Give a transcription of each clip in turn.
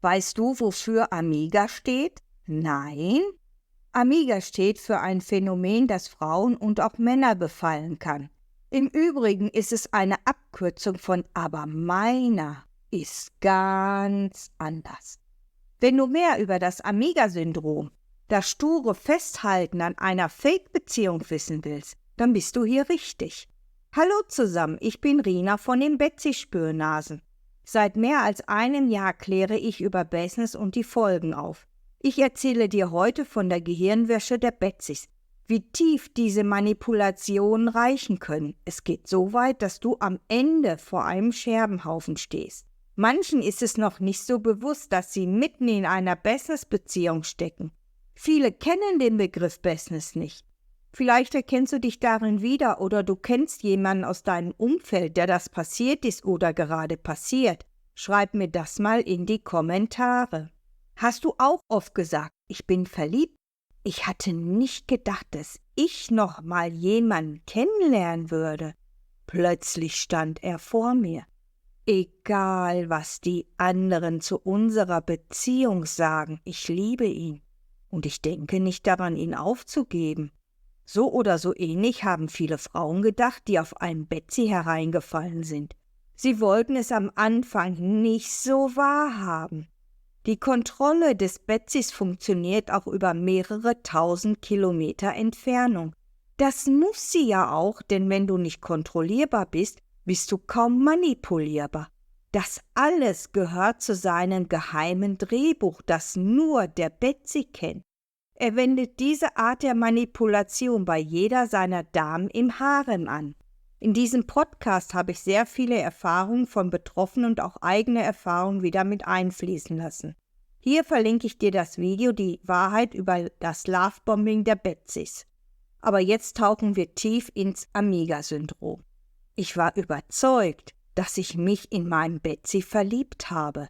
Weißt du, wofür Amiga steht? Nein. Amiga steht für ein Phänomen, das Frauen und auch Männer befallen kann. Im Übrigen ist es eine Abkürzung von aber meiner ist ganz anders. Wenn du mehr über das Amiga-Syndrom, das sture Festhalten an einer Fake-Beziehung wissen willst, dann bist du hier richtig. Hallo zusammen, ich bin Rina von den Betsy-Spürnasen. Seit mehr als einem Jahr kläre ich über Business und die Folgen auf. Ich erzähle dir heute von der Gehirnwäsche der Betsys, wie tief diese Manipulationen reichen können. Es geht so weit, dass du am Ende vor einem Scherbenhaufen stehst. Manchen ist es noch nicht so bewusst, dass sie mitten in einer Business-Beziehung stecken. Viele kennen den Begriff Business nicht. Vielleicht erkennst du dich darin wieder oder du kennst jemanden aus deinem Umfeld, der das passiert ist oder gerade passiert. Schreib mir das mal in die Kommentare. Hast du auch oft gesagt, ich bin verliebt? Ich hatte nicht gedacht, dass ich noch mal jemanden kennenlernen würde. Plötzlich stand er vor mir. Egal, was die anderen zu unserer Beziehung sagen, ich liebe ihn. Und ich denke nicht daran, ihn aufzugeben. So oder so ähnlich haben viele Frauen gedacht, die auf einen Betsy hereingefallen sind. Sie wollten es am Anfang nicht so wahrhaben. Die Kontrolle des Betsys funktioniert auch über mehrere tausend Kilometer Entfernung. Das muss sie ja auch, denn wenn du nicht kontrollierbar bist, bist du kaum manipulierbar. Das alles gehört zu seinem geheimen Drehbuch, das nur der Betsy kennt. Er wendet diese Art der Manipulation bei jeder seiner Damen im Harem an. In diesem Podcast habe ich sehr viele Erfahrungen von Betroffenen und auch eigene Erfahrungen wieder mit einfließen lassen. Hier verlinke ich dir das Video Die Wahrheit über das Lovebombing der Betsys. Aber jetzt tauchen wir tief ins Amiga-Syndrom. Ich war überzeugt, dass ich mich in meinen Betsy verliebt habe.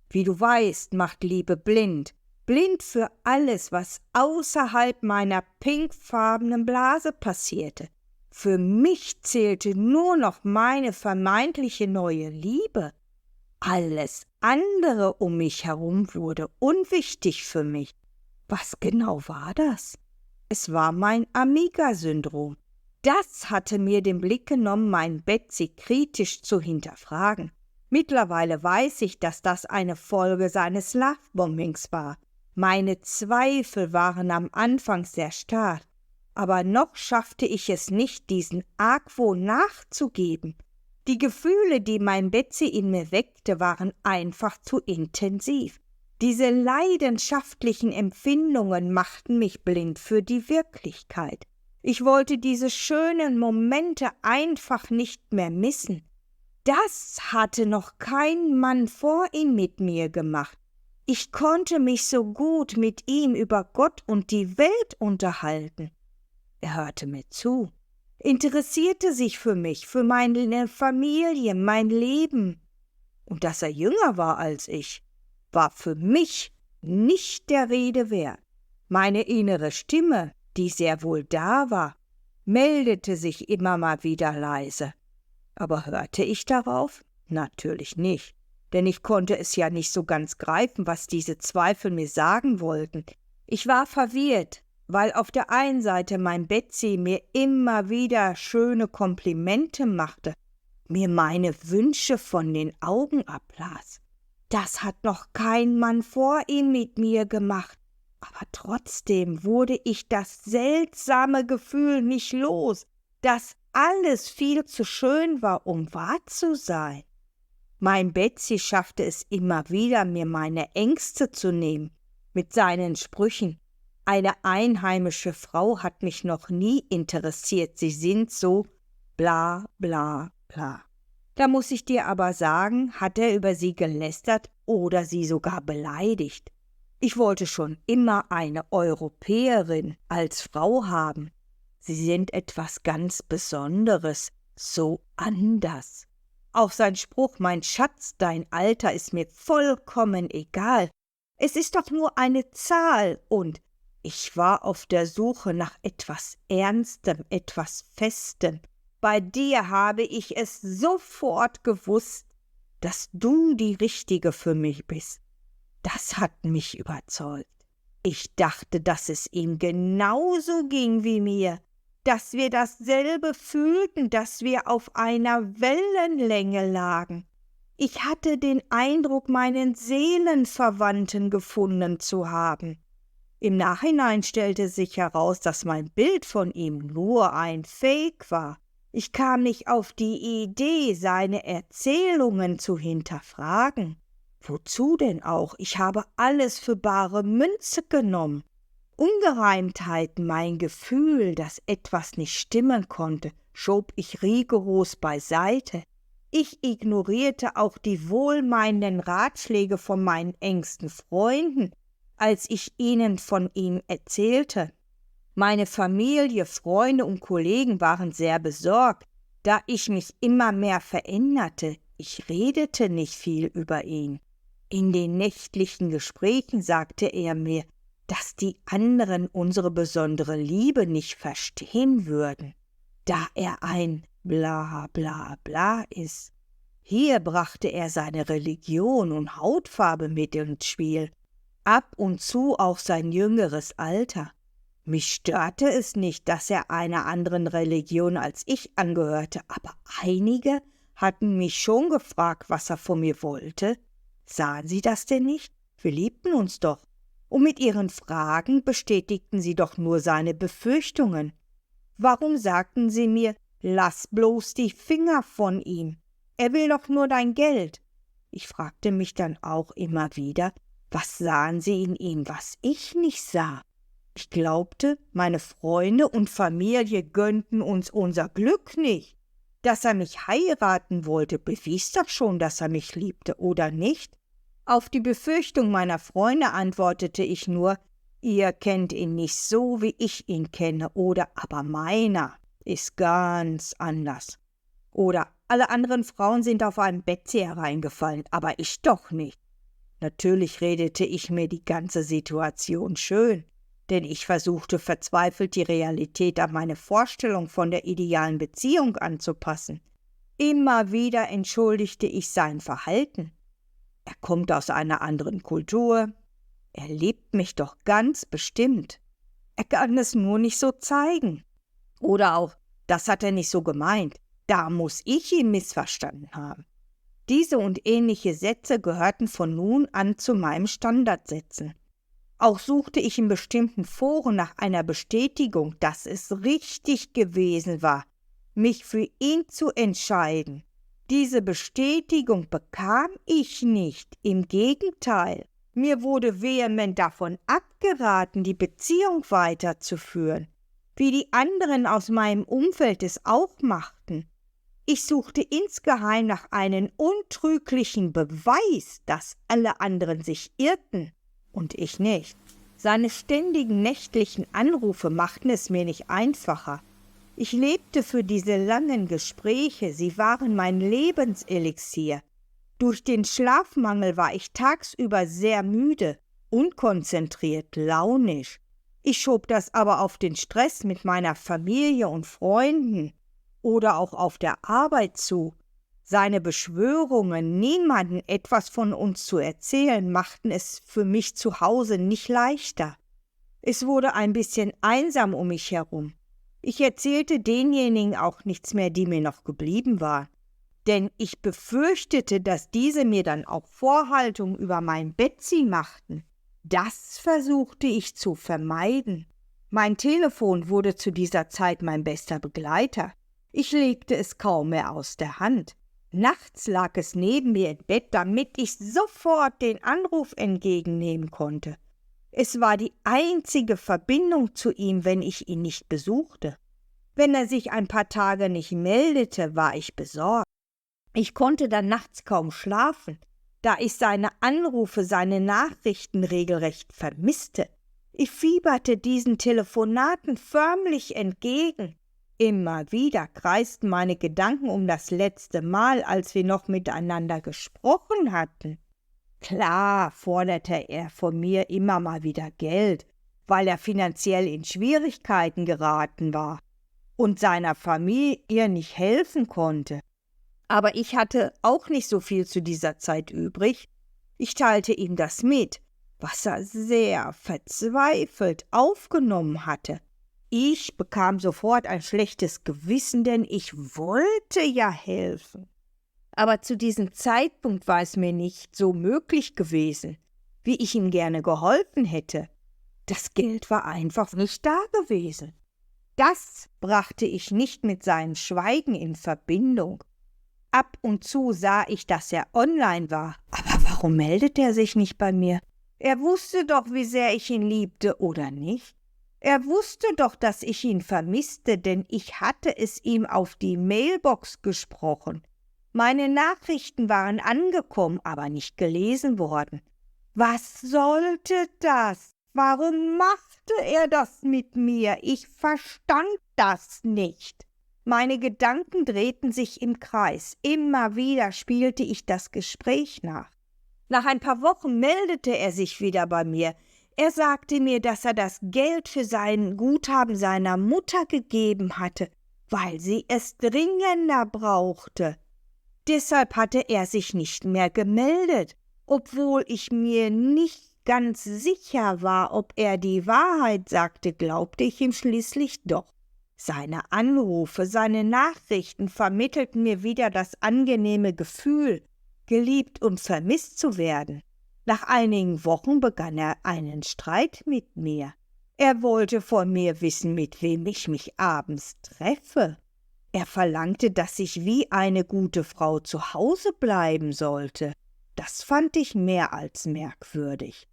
Wie du weißt, macht Liebe blind. Blind für alles, was außerhalb meiner pinkfarbenen Blase passierte. Für mich zählte nur noch meine vermeintliche neue Liebe. Alles andere um mich herum wurde unwichtig für mich. Was genau war das? Es war mein Amiga-Syndrom. Das hatte mir den Blick genommen, mein Betsy kritisch zu hinterfragen. Mittlerweile weiß ich, dass das eine Folge seines Lovebombings war. Meine Zweifel waren am Anfang sehr stark, aber noch schaffte ich es nicht, diesen Argwohn nachzugeben. Die Gefühle, die mein Betsy in mir weckte, waren einfach zu intensiv. Diese leidenschaftlichen Empfindungen machten mich blind für die Wirklichkeit. Ich wollte diese schönen Momente einfach nicht mehr missen. Das hatte noch kein Mann vor ihm mit mir gemacht. Ich konnte mich so gut mit ihm über Gott und die Welt unterhalten. Er hörte mir zu, interessierte sich für mich, für meine Familie, mein Leben. Und dass er jünger war als ich, war für mich nicht der Rede wert. Meine innere Stimme, die sehr wohl da war, meldete sich immer mal wieder leise. Aber hörte ich darauf? Natürlich nicht, denn ich konnte es ja nicht so ganz greifen, was diese Zweifel mir sagen wollten. Ich war verwirrt, weil auf der einen Seite mein Betsy mir immer wieder schöne Komplimente machte, mir meine Wünsche von den Augen ablas. Das hat noch kein Mann vor ihm mit mir gemacht, aber trotzdem wurde ich das seltsame Gefühl nicht los, dass alles viel zu schön war, um wahr zu sein. Mein Betsy schaffte es immer wieder, mir meine Ängste zu nehmen, mit seinen Sprüchen. Eine einheimische Frau hat mich noch nie interessiert, sie sind so bla bla bla. Da muss ich dir aber sagen, hat er über sie gelästert oder sie sogar beleidigt. Ich wollte schon immer eine Europäerin als Frau haben. Sie sind etwas ganz Besonderes, so anders. Auch sein Spruch, mein Schatz, dein Alter ist mir vollkommen egal. Es ist doch nur eine Zahl und ich war auf der Suche nach etwas Ernstem, etwas Festem. Bei dir habe ich es sofort gewusst, dass du die Richtige für mich bist. Das hat mich überzeugt. Ich dachte, dass es ihm genauso ging wie mir, dass wir dasselbe fühlten, dass wir auf einer Wellenlänge lagen. Ich hatte den Eindruck, meinen Seelenverwandten gefunden zu haben. Im Nachhinein stellte sich heraus, dass mein Bild von ihm nur ein Fake war. Ich kam nicht auf die Idee, seine Erzählungen zu hinterfragen. Wozu denn auch? Ich habe alles für bare Münze genommen. Ungereimtheiten, mein Gefühl, dass etwas nicht stimmen konnte, schob ich rigoros beiseite. Ich ignorierte auch die wohlmeinenden Ratschläge von meinen engsten Freunden, als ich ihnen von ihm erzählte. Meine Familie, Freunde und Kollegen waren sehr besorgt, da ich mich immer mehr veränderte. Ich redete nicht viel über ihn. In den nächtlichen Gesprächen sagte er mir, dass die anderen unsere besondere Liebe nicht verstehen würden, da er ein bla bla bla ist. Hier brachte er seine Religion und Hautfarbe mit ins Spiel, ab und zu auch sein jüngeres Alter. Mich störte es nicht, dass er einer anderen Religion als ich angehörte, aber einige hatten mich schon gefragt, was er von mir wollte. Sahen Sie das denn nicht? Wir liebten uns doch. Und mit ihren Fragen bestätigten sie doch nur seine Befürchtungen. Warum sagten sie mir, lass bloß die Finger von ihm? Er will doch nur dein Geld. Ich fragte mich dann auch immer wieder, was sahen sie in ihm, was ich nicht sah? Ich glaubte, meine Freunde und Familie gönnten uns unser Glück nicht. Dass er mich heiraten wollte, bewies doch schon, dass er mich liebte, oder nicht? Auf die Befürchtung meiner Freunde antwortete ich nur, ihr kennt ihn nicht so, wie ich ihn kenne, oder aber meiner ist ganz anders. Oder alle anderen Frauen sind auf einem Betsy hereingefallen, aber ich doch nicht. Natürlich redete ich mir die ganze Situation schön, denn ich versuchte verzweifelt die Realität an meine Vorstellung von der idealen Beziehung anzupassen. Immer wieder entschuldigte ich sein Verhalten. Er kommt aus einer anderen Kultur. Er liebt mich doch ganz bestimmt. Er kann es nur nicht so zeigen. Oder auch, das hat er nicht so gemeint. Da muss ich ihn missverstanden haben. Diese und ähnliche Sätze gehörten von nun an zu meinem Standardsätzen. Auch suchte ich in bestimmten Foren nach einer Bestätigung, dass es richtig gewesen war, mich für ihn zu entscheiden. Diese Bestätigung bekam ich nicht, im Gegenteil. Mir wurde vehement davon abgeraten, die Beziehung weiterzuführen, wie die anderen aus meinem Umfeld es auch machten. Ich suchte insgeheim nach einem untrüglichen Beweis, dass alle anderen sich irrten und ich nicht. Seine ständigen nächtlichen Anrufe machten es mir nicht einfacher. Ich lebte für diese langen Gespräche, sie waren mein Lebenselixier. Durch den Schlafmangel war ich tagsüber sehr müde, unkonzentriert, launisch. Ich schob das aber auf den Stress mit meiner Familie und Freunden oder auch auf der Arbeit zu. Seine Beschwörungen, niemandem etwas von uns zu erzählen, machten es für mich zu Hause nicht leichter. Es wurde ein bisschen einsam um mich herum. Ich erzählte denjenigen auch nichts mehr, die mir noch geblieben waren, denn ich befürchtete, dass diese mir dann auch Vorhaltungen über mein Betsy machten. Das versuchte ich zu vermeiden. Mein Telefon wurde zu dieser Zeit mein bester Begleiter. Ich legte es kaum mehr aus der Hand. Nachts lag es neben mir im Bett, damit ich sofort den Anruf entgegennehmen konnte. Es war die einzige Verbindung zu ihm, wenn ich ihn nicht besuchte. Wenn er sich ein paar Tage nicht meldete, war ich besorgt. Ich konnte dann nachts kaum schlafen, da ich seine Anrufe, seine Nachrichten regelrecht vermisste. Ich fieberte diesen Telefonaten förmlich entgegen. Immer wieder kreisten meine Gedanken um das letzte Mal, als wir noch miteinander gesprochen hatten. Klar forderte er von mir immer mal wieder Geld, weil er finanziell in Schwierigkeiten geraten war und seiner Familie nicht helfen konnte. Aber ich hatte auch nicht so viel zu dieser Zeit übrig. Ich teilte ihm das mit, was er sehr verzweifelt aufgenommen hatte. Ich bekam sofort ein schlechtes Gewissen, denn ich wollte ja helfen. Aber zu diesem Zeitpunkt war es mir nicht so möglich gewesen, wie ich ihm gerne geholfen hätte. Das Geld war einfach nicht da gewesen. Das brachte ich nicht mit seinem Schweigen in Verbindung. Ab und zu sah ich, dass er online war, aber warum meldet er sich nicht bei mir? Er wusste doch, wie sehr ich ihn liebte, oder nicht? Er wusste doch, dass ich ihn vermisste, denn ich hatte es ihm auf die Mailbox gesprochen. Meine Nachrichten waren angekommen, aber nicht gelesen worden. Was sollte das? Warum machte er das mit mir? Ich verstand das nicht. Meine Gedanken drehten sich im Kreis. Immer wieder spielte ich das Gespräch nach. Nach ein paar Wochen meldete er sich wieder bei mir. Er sagte mir, dass er das Geld für sein Guthaben seiner Mutter gegeben hatte, weil sie es dringender brauchte. Deshalb hatte er sich nicht mehr gemeldet, obwohl ich mir nicht ganz sicher war, ob er die Wahrheit sagte, glaubte ich ihm schließlich doch. Seine Anrufe, seine Nachrichten vermittelten mir wieder das angenehme Gefühl, geliebt und vermisst zu werden. Nach einigen Wochen begann er einen Streit mit mir. Er wollte von mir wissen, mit wem ich mich abends treffe. Er verlangte, dass ich wie eine gute Frau zu Hause bleiben sollte. Das fand ich mehr als merkwürdig.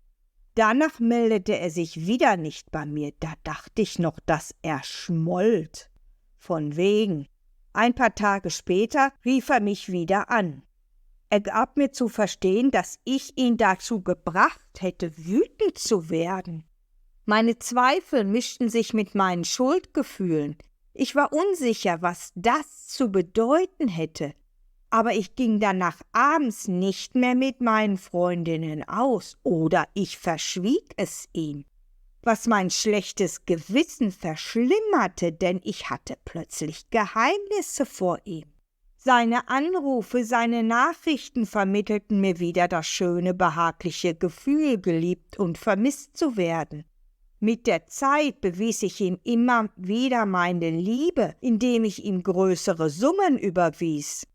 Danach meldete er sich wieder nicht bei mir. Da dachte ich noch, dass er schmollt. Von wegen. Ein paar Tage später rief er mich wieder an. Er gab mir zu verstehen, dass ich ihn dazu gebracht hätte, wütend zu werden. Meine Zweifel mischten sich mit meinen Schuldgefühlen. Ich war unsicher, was das zu bedeuten hätte. Aber ich ging danach abends nicht mehr mit meinen Freundinnen aus oder ich verschwieg es ihm, was mein schlechtes Gewissen verschlimmerte, denn ich hatte plötzlich Geheimnisse vor ihm. Seine Anrufe, seine Nachrichten vermittelten mir wieder das schöne, behagliche Gefühl, geliebt und vermisst zu werden. Mit der Zeit bewies ich ihm immer wieder meine Liebe, indem ich ihm größere Summen überwies.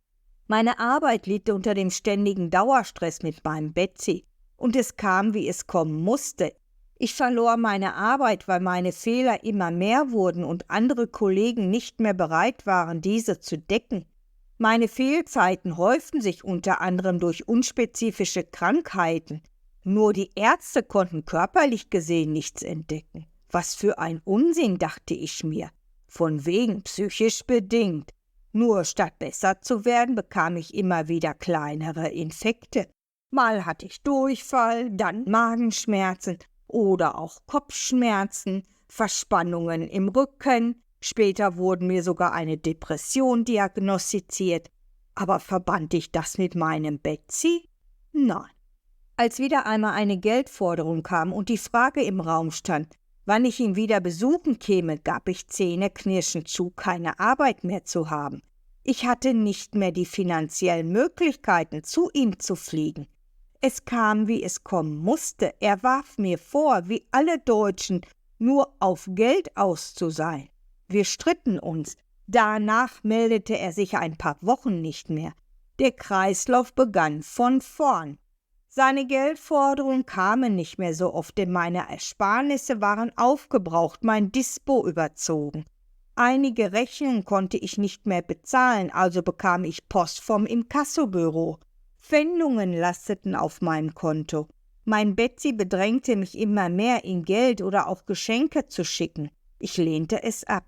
Meine Arbeit litt unter dem ständigen Dauerstress mit meinem Betsy, und es kam, wie es kommen musste. Ich verlor meine Arbeit, weil meine Fehler immer mehr wurden und andere Kollegen nicht mehr bereit waren, diese zu decken. Meine Fehlzeiten häuften sich unter anderem durch unspezifische Krankheiten. Nur die Ärzte konnten körperlich gesehen nichts entdecken. Was für ein Unsinn, dachte ich mir. Von wegen psychisch bedingt. Nur statt besser zu werden, bekam ich immer wieder kleinere Infekte. Mal hatte ich Durchfall, dann Magenschmerzen oder auch Kopfschmerzen, Verspannungen im Rücken. Später wurde mir sogar eine Depression diagnostiziert. Aber verband ich das mit meinem Betsy? Nein. Als wieder einmal eine Geldforderung kam und die Frage im Raum stand, wann ich ihn wieder besuchen käme, gab ich zähneknirschend zu, keine Arbeit mehr zu haben. Ich hatte nicht mehr die finanziellen Möglichkeiten, zu ihm zu fliegen. Es kam, wie es kommen musste. Er warf mir vor, wie alle Deutschen, nur auf Geld aus zu sein. Wir stritten uns. Danach meldete er sich ein paar Wochen nicht mehr. Der Kreislauf begann von vorn. Seine Geldforderungen kamen nicht mehr so oft, denn meine Ersparnisse waren aufgebraucht, mein Dispo überzogen. Einige Rechnungen konnte ich nicht mehr bezahlen, also bekam ich Post vom Inkassobüro. Pfändungen lasteten auf meinem Konto. Mein Betsy bedrängte mich immer mehr, ihm Geld oder auch Geschenke zu schicken. Ich lehnte es ab.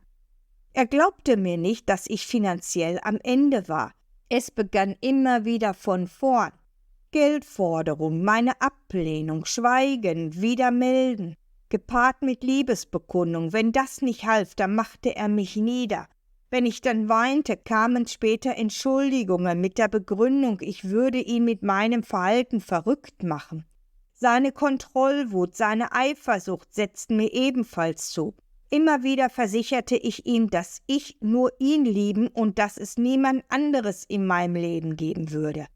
Er glaubte mir nicht, dass ich finanziell am Ende war. Es begann immer wieder von vorn. Geldforderung, meine Ablehnung, Schweigen, wieder melden, gepaart mit Liebesbekundung. Wenn das nicht half, dann machte er mich nieder. Wenn ich dann weinte, kamen später Entschuldigungen mit der Begründung, ich würde ihn mit meinem Verhalten verrückt machen. Seine Kontrollwut, seine Eifersucht setzten mir ebenfalls zu. Immer wieder versicherte ich ihm, dass ich nur ihn lieben und dass es niemand anderes in meinem Leben geben würde.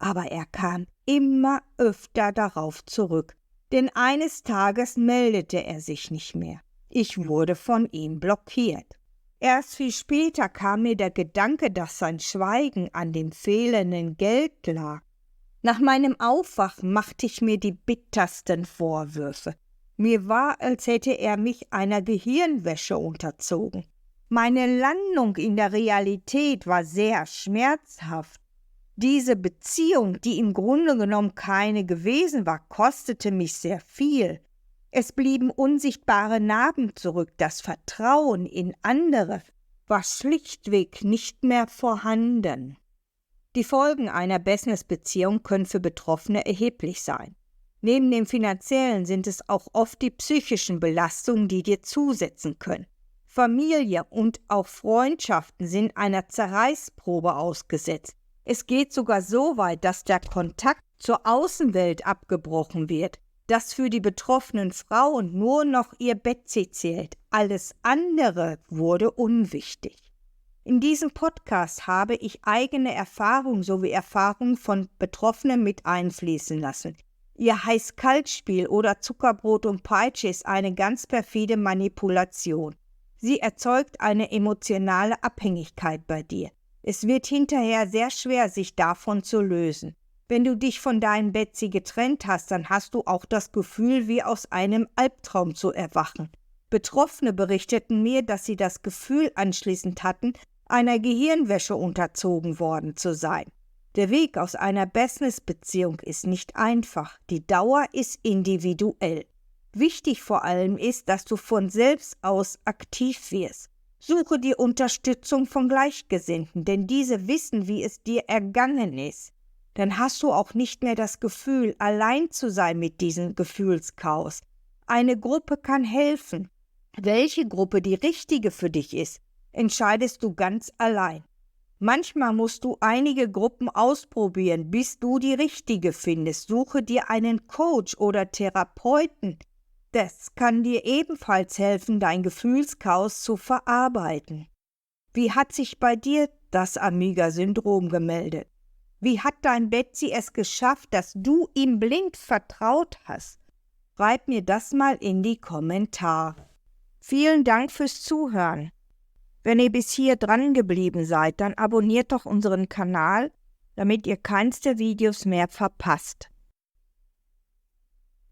Aber er kam immer öfter darauf zurück, denn eines Tages meldete er sich nicht mehr. Ich wurde von ihm blockiert. Erst viel später kam mir der Gedanke, dass sein Schweigen an dem fehlenden Geld lag. Nach meinem Aufwachen machte ich mir die bittersten Vorwürfe. Mir war, als hätte er mich einer Gehirnwäsche unterzogen. Meine Landung in der Realität war sehr schmerzhaft. Diese Beziehung, die im Grunde genommen keine gewesen war, kostete mich sehr viel. Es blieben unsichtbare Narben zurück, das Vertrauen in andere war schlichtweg nicht mehr vorhanden. Die Folgen einer Business-Beziehung können für Betroffene erheblich sein. Neben dem Finanziellen sind es auch oft die psychischen Belastungen, die dir zusetzen können. Familie und auch Freundschaften sind einer Zerreißprobe ausgesetzt. Es geht sogar so weit, dass der Kontakt zur Außenwelt abgebrochen wird, dass für die betroffenen Frauen nur noch ihr Betsy zählt. Alles andere wurde unwichtig. In diesem Podcast habe ich eigene Erfahrungen sowie Erfahrungen von Betroffenen mit einfließen lassen. Ihr Heiß-Kalt-Spiel oder Zuckerbrot und Peitsche ist eine ganz perfide Manipulation. Sie erzeugt eine emotionale Abhängigkeit bei dir. Es wird hinterher sehr schwer, sich davon zu lösen. Wenn du dich von deinem Betsy getrennt hast, dann hast du auch das Gefühl, wie aus einem Albtraum zu erwachen. Betroffene berichteten mir, dass sie das Gefühl anschließend hatten, einer Gehirnwäsche unterzogen worden zu sein. Der Weg aus einer Business-Beziehung ist nicht einfach. Die Dauer ist individuell. Wichtig vor allem ist, dass du von selbst aus aktiv wirst. Suche dir Unterstützung von Gleichgesinnten, denn diese wissen, wie es dir ergangen ist. Dann hast du auch nicht mehr das Gefühl, allein zu sein mit diesem Gefühlschaos. Eine Gruppe kann helfen. Welche Gruppe die richtige für dich ist, entscheidest du ganz allein. Manchmal musst du einige Gruppen ausprobieren, bis du die richtige findest. Suche dir einen Coach oder Therapeuten. Das kann dir ebenfalls helfen, dein Gefühlschaos zu verarbeiten. Wie hat sich bei dir das Amiga-Syndrom gemeldet? Wie hat dein Betsy es geschafft, dass du ihm blind vertraut hast? Schreib mir das mal in die Kommentare. Vielen Dank fürs Zuhören. Wenn ihr bis hier dran geblieben seid, dann abonniert doch unseren Kanal, damit ihr keins der Videos mehr verpasst.